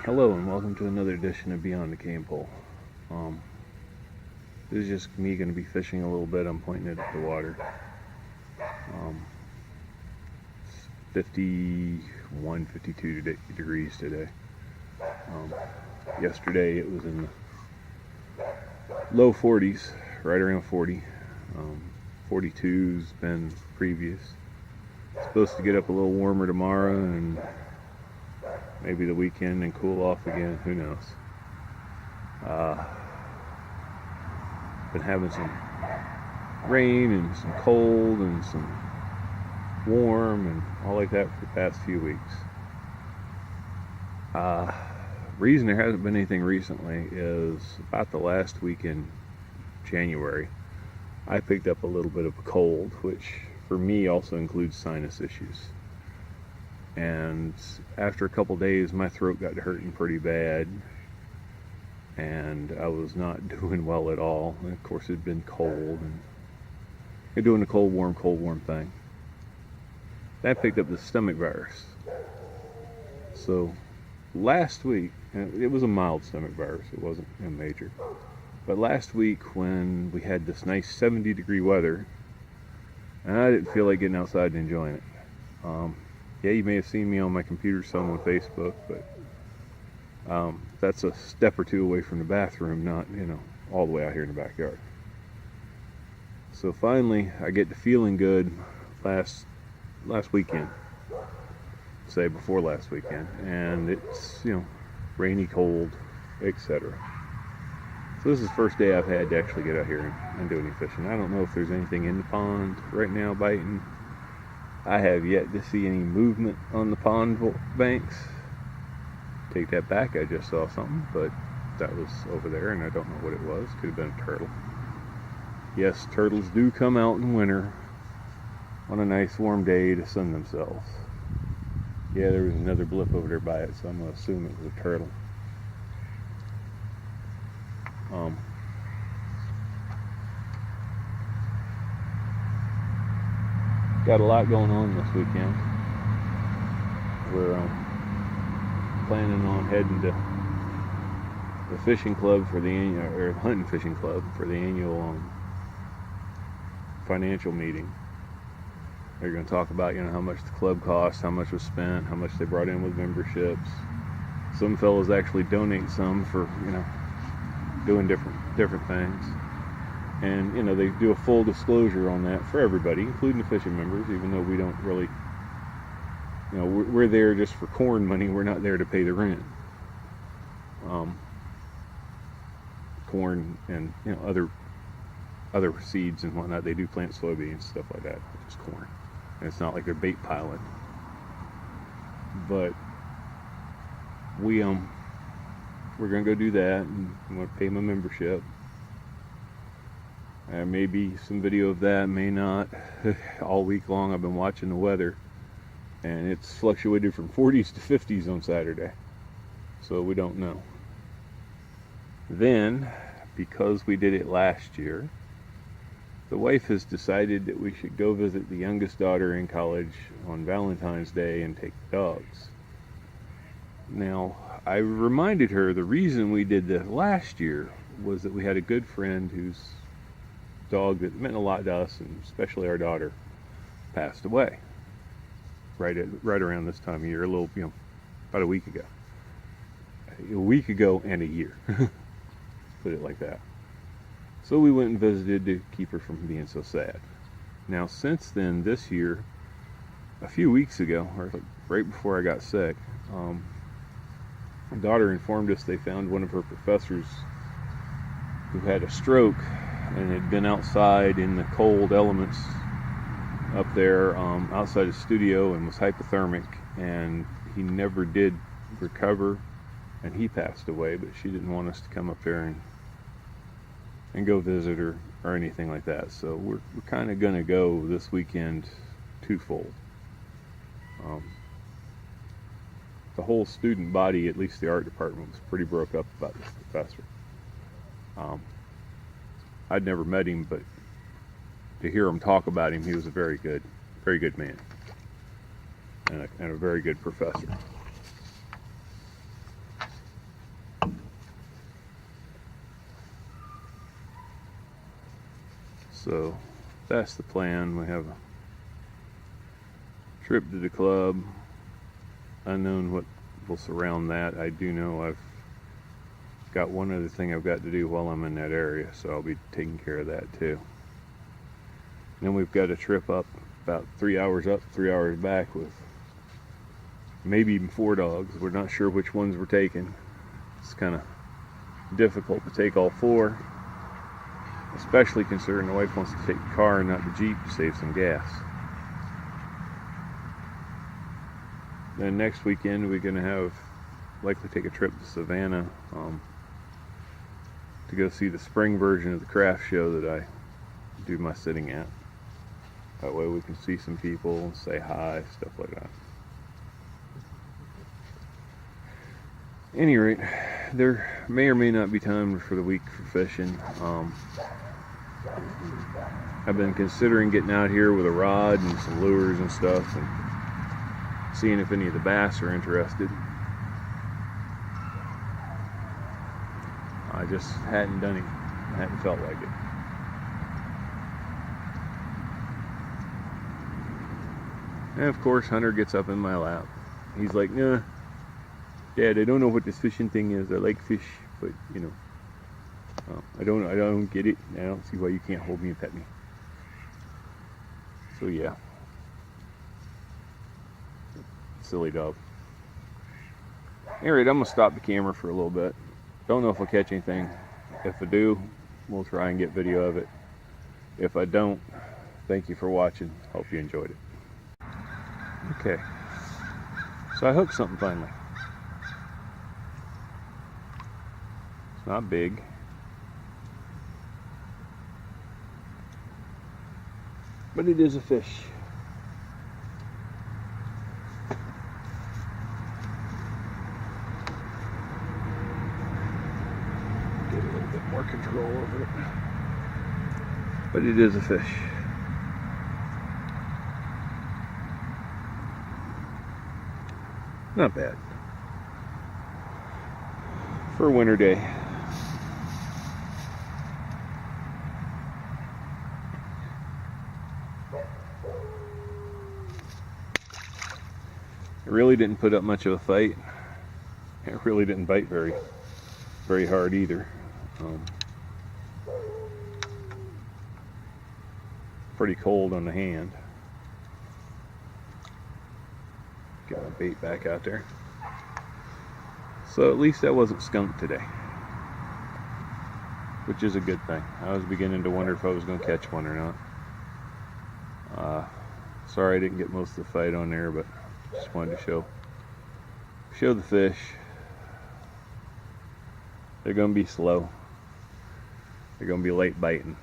Hello and welcome to another edition of Beyond the Cane Pole. Um, this is just me going to be fishing a little bit. I'm pointing it at the water. It's 51, 52 degrees today. Yesterday it was in the low 40s, right around 40. 42's been previous. It's supposed to get up a little warmer tomorrow and maybe the weekend and cool off again. Who knows? Been having some rain and some cold and some warm and all like that for the past few weeks. Reason there hasn't been anything recently is about the last week in January, I picked up a little bit of a cold, which for me also includes sinus issues. And after a couple days, my throat got hurting pretty bad, and I was not doing well at all. And of course, it'd been cold, and you're doing the cold, warm thing. I picked up the stomach virus. So last week, and it was a mild stomach virus. It wasn't a major. But last week, when we had this nice 70-degree weather, and I didn't feel like getting outside and enjoying it. Yeah, you may have seen me on my computer some on Facebook, but that's a step or two away from the bathroom, not, all the way out here in the backyard. So finally, I get to feeling good last weekend, say before last weekend, and it's, rainy, cold, etc. So this is the first day I've had to actually get out here and do any fishing. I don't know if there's anything in the pond right now biting. I have yet to see any movement on the pond banks. Take that back, I just saw something, but that was over there and I don't know what it was. Could have been a turtle. Yes, turtles do come out in winter on a nice warm day to sun themselves. Yeah, there was another blip over there by it, so I'm going to assume it was a turtle. Got a lot going on this weekend. We're planning on heading to the fishing club for the annual, or hunting fishing club for the annual financial meeting. They're going to talk about how much the club cost, how much was spent, how much they brought in with memberships. Some fellows actually donate some for doing different things. And, they do a full disclosure on that for everybody, including the fishing members, even though we don't really, we're there just for corn money. We're not there to pay the rent. Corn and, other seeds and whatnot. They do plant soybeans, stuff like that, which is corn. And it's not like they're bait piling. But we're going to go do that, and I'm going to pay my membership. Maybe some video of that, may not. All week long I've been watching the weather, and it's fluctuated from 40s to 50s on Saturday, so we don't know. Then, because we did it last year, the wife has decided that we should go visit the youngest daughter in college on Valentine's Day and take the dogs. Now, I reminded her the reason we did this last year was that we had a good friend whose dog that meant a lot to us, and especially our daughter, passed away right around this time of year, about a week ago and a year. Put it like that. So we went and visited to keep her from being so sad. Now since then, this year, a few weeks ago, or right before I got sick, my daughter informed us they found one of her professors who had a stroke and had been outside in the cold elements up there outside the studio and was hypothermic, and he never did recover, and he passed away. But she didn't want us to come up there and go visit her or anything like that, so we're kind of going to go this weekend twofold. The whole student body, at least the art department, was pretty broke up about this professor. I'd never met him, but to hear him talk about him, he was a very good man, and a very good professor. So that's the plan. We have a trip to the club. Unknown what will surround that. I do know I've got one other thing I've got to do while I'm in that area, so I'll be taking care of that too. Then we've got a trip up, about 3 hours up, 3 hours back, with maybe even 4 dogs. We're not sure which ones we're taking. It's kind of difficult to take all 4, especially considering the wife wants to take the car and not the Jeep to save some gas. Then next weekend we're going to likely take a trip to Savannah to go see the spring version of the craft show that I do my sitting at. That way we can see some people, say hi, stuff like that. At any rate, there may or may not be time for the week for fishing. I've been considering getting out here with a rod and some lures and stuff and seeing if any of the bass are interested. I just hadn't done it. I hadn't felt like it. And of course, Hunter gets up in my lap. He's like, "Nah, Dad, I don't know what this fishing thing is. I like fish, but you know, I don't get it. I don't see why you can't hold me and pet me." So yeah, silly dog. Alright, I'm gonna stop the camera for a little bit. Don't know if I'll catch anything. If I do, we'll try and get video of it. If I don't, thank you for watching. Hope you enjoyed it. Okay, so I hooked something finally. It's not big. But it is a fish. Get a little bit more control over it. But it is a fish. Not bad. For a winter day. It really didn't put up much of a fight. It really didn't bite very hard either. Pretty cold on the hand. Get my bait back out there. So at least that wasn't skunked today, which is a good thing. I was beginning to wonder if I was going to catch one or not. Sorry I didn't get most of the fight on there, but just wanted to show the fish. They're going to be slow. They're going to be late biting.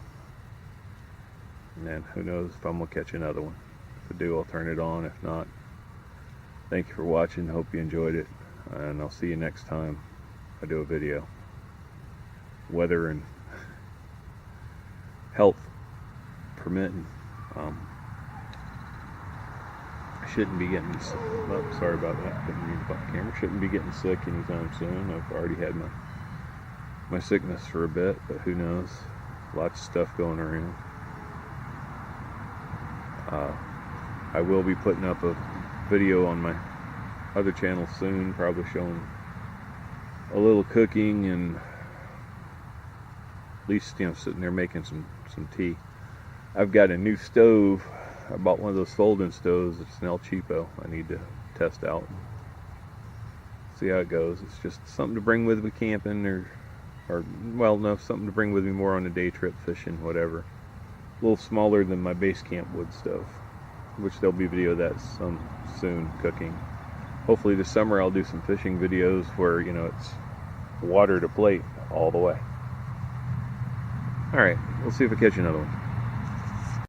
And then who knows if I'm going to catch another one. If I do, I'll turn it on. If not, thank you for watching. Hope you enjoyed it. And I'll see you next time I do a video. Weather and health permitting. I shouldn't be getting sick. Oh, sorry about that. Didn't mean to butt the camera. Shouldn't be getting sick anytime soon. I've already had my sickness for a bit, but who knows? Lots of stuff going around. I will be putting up a video on my other channel soon, probably showing a little cooking and at least, you know, sitting there making some tea. I've got a new stove. I bought one of those folding stoves. It's an El Cheapo. I need to test out, see how it goes. It's just something to bring with me camping, or well, no, something to bring with me more on a day trip, fishing, whatever. A little smaller than my base camp wood stove, which there'll be video of that soon, cooking. Hopefully this summer I'll do some fishing videos where, you know, it's water to plate all the way. Alright, we'll see if I catch another one.